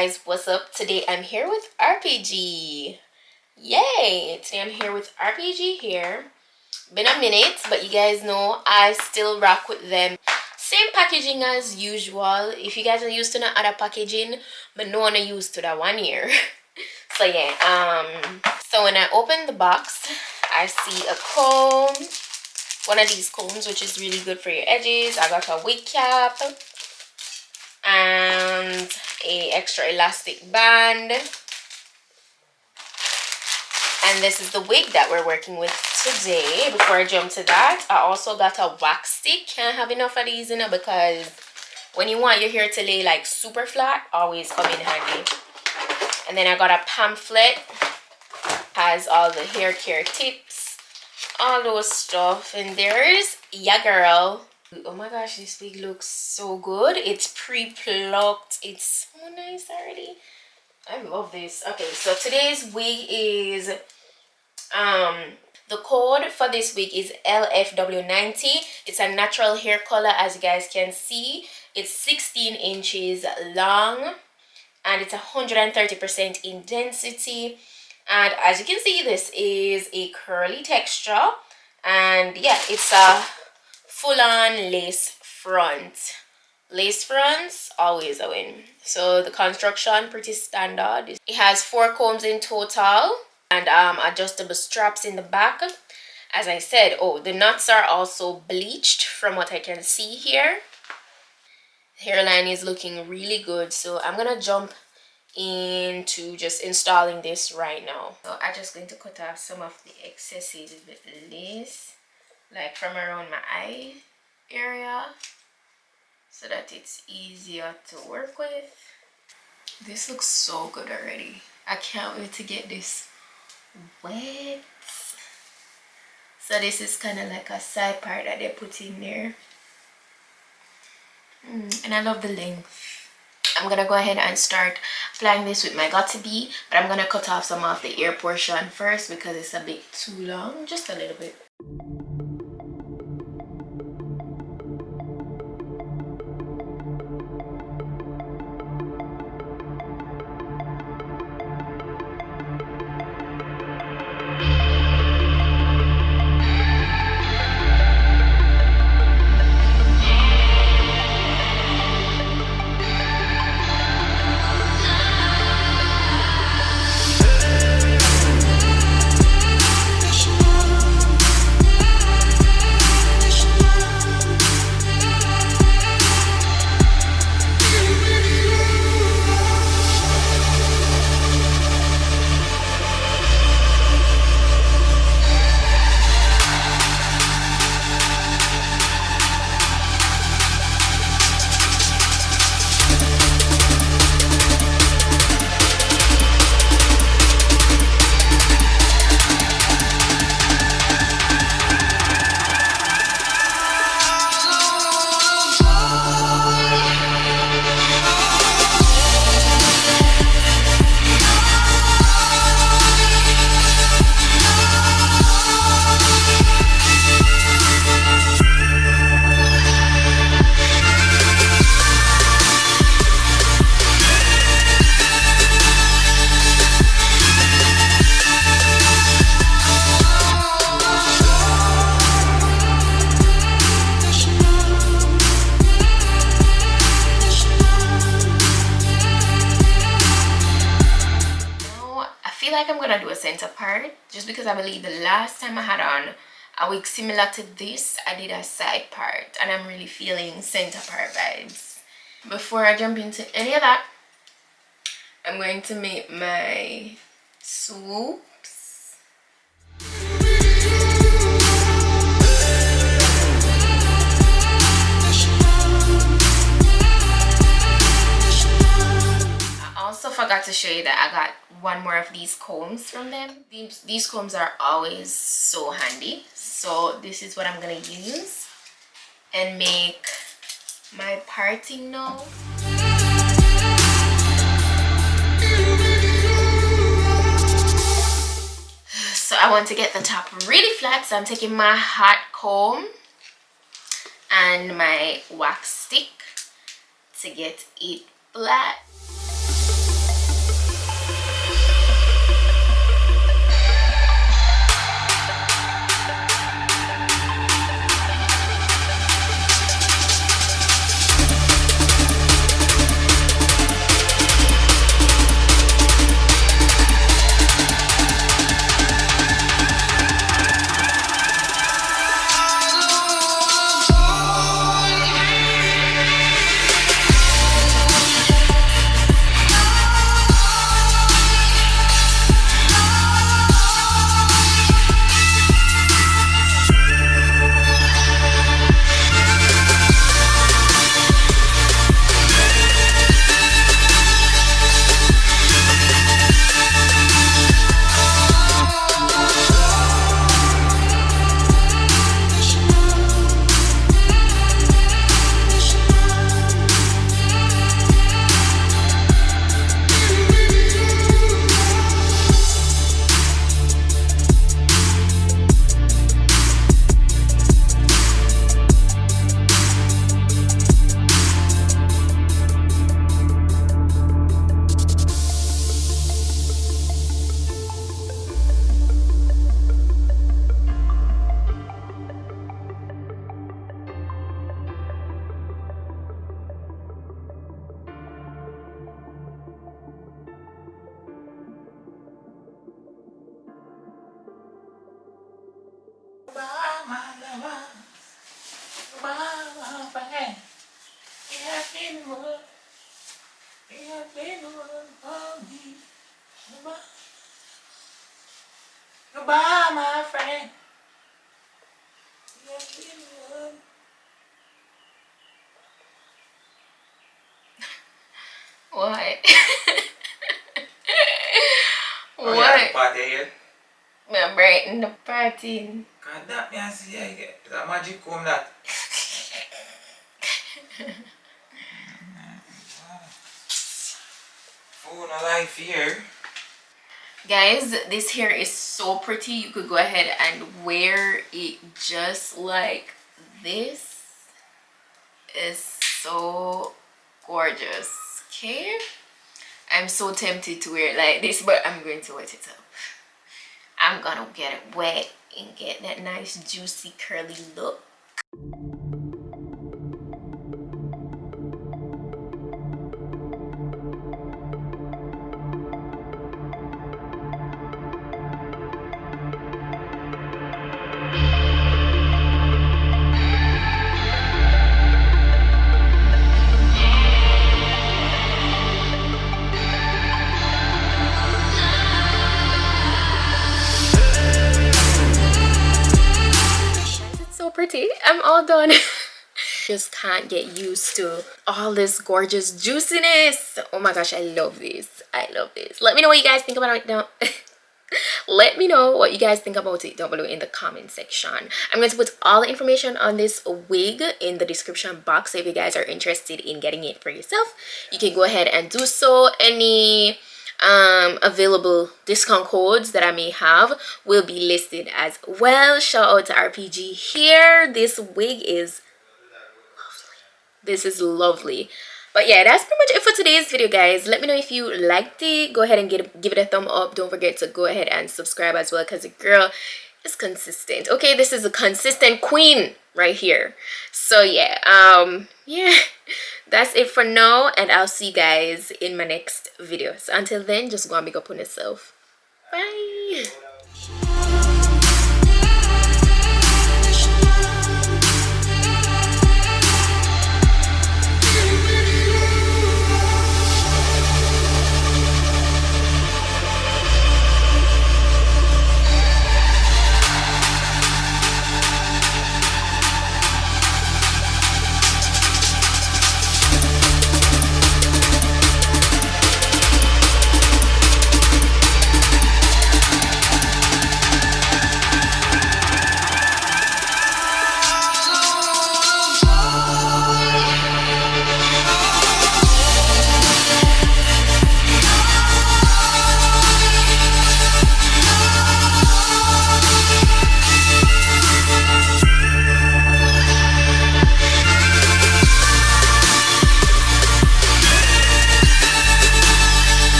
guys, what's up? Today I'm here with RPG. Yay! Today I'm here with RPG Hair. Been a minute, but you guys know I still rock with them. Same packaging as usual. If you guys are used to the other packaging, but no one are used to that 1 year. So yeah, so when I open the box, I see a comb. One of these combs, which is really good for your edges. I got a wig cap and a extra elastic band, and this is the wig that we're working with today. Before I jump to that, I also got a wax stick. Can't have enough of these, you know, because when you want your hair to lay like super flat, always come in handy. And then I got a pamphlet, has all the hair care tips, all those stuff, and there's ya girl. Oh my gosh, this wig looks so good. It's pre-plucked. It's so nice already. I love this. Okay, so today's wig is the code for this wig is LFW90. It's a natural hair color, as you guys can see. It's 16 inches long and it's 130% in density. And as you can see, this is a curly texture, and yeah, it's a full-on lace front. Lace fronts always a win. So the construction pretty standard. It has 4 combs in total and adjustable straps in the back. As I said, oh, the knots are also bleached from what I can see here. The hairline is looking really good, so I'm gonna jump into just installing this right now. So I'm just going to cut off some of the excesses with the lace, like from around my eye area, so that it's easier to work with. This looks so good already. I can't wait to get this wet. So this is kind of like a side part that they put in there, and I love the length. I'm gonna go ahead and start applying this with my got2b, but I'm gonna cut off some of the ear portion first because it's a bit too long, just a little bit. I'm gonna do a center part just because I believe the last time I had on a wig similar to this, I did a side part, and I'm really feeling center part vibes. Before I jump into any of that, I'm going to make my swoops. I also forgot to show you that I got one more of these combs from them. These combs are always so handy, so this is what I'm gonna use and make my parting now. So I want to get the top really flat, so I'm taking my hot comb and my wax stick to get it flat. party yet? I'm brighten the party. God, that me I see it's a magic comb that. Oh, no life here. Guys, this hair is so pretty. You could go ahead and wear it just like this. Is so gorgeous. Okay, I'm so tempted to wear it like this, but I'm going to wet it up. I'm gonna get it wet and get that nice juicy curly look. Pretty. I'm all done. Just can't get used to all this gorgeous juiciness. Oh my gosh, I love this. I love this. Let me know what you guys think about it down. Let me know what you guys think about it down below in the comment section. I'm going to put all the information on this wig in the description box. So if you guys are interested in getting it for yourself, you can go ahead and do so. Any available discount codes that I may have will be listed as well. Shout out to RPG Hair. This wig is lovely. This is lovely. But yeah, that's pretty much it for today's video, guys. Let me know if you liked it. Go ahead and give it a thumb up. Don't forget to go ahead and subscribe as well, because the girl is consistent. Okay, this is a consistent queen right here. So yeah, yeah, that's it for now, and I'll see you guys in my next video. So until then, just go and big up on yourself. Bye.